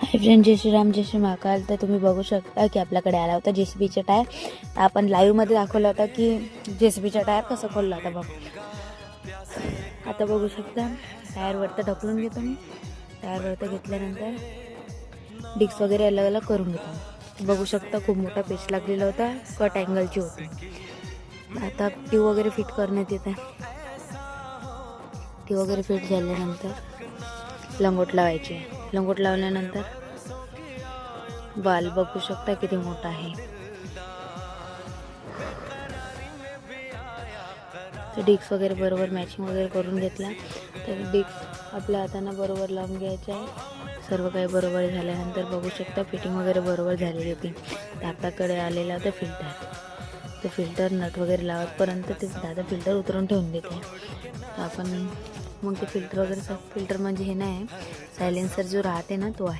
Hi friend, जय श्रीराम, जय श्री महाकाल. तर तुम्ही बघू शकता की आपल्याकडे आला होता JCBचा टायर. तर आपण लाईव्हमध्ये दाखवला होता की JCBचा टायर कसं खोलला होता बघ. आता बघू शकता टायरवरती ढकलून घेतो मी. टायरवरती घेतल्यानंतर डिस्क वगैरे अलग अलग करून घेतो. बघू शकता खूप मोठा पेच लागलेला होता, कट अँगलची होती. आता ट्यूब वगैरे फिट करण्यात येत आहे. ट्यूब वगैरे फिट झाल्यानंतर लंगोट लावायची. लंगोट लावल्यानंतर वाल बघू शकता किती मोठा आहे. तर डिस्क वगैरे बरोबर मॅचिंग वगैरे करून घेतला. तर डिस्क आपल्या हाताने बरोबर लावून घ्यायचं आहे. सर्व काही बरोबर झाल्यानंतर बघू शकता फिटिंग वगैरे बरोबर झालेली होती. तर आपल्याकडे आलेला होता फिल्टर. तर फिल्टर नट वगैरे लावतपर्यंत ते दादा फिल्टर उतरून ठेवून देते. तर आपण मग ते फिल्टर वगैरे फिल्टर म्हणजे हे नाही, सायलेन्सर जो राहते ना तो आहे.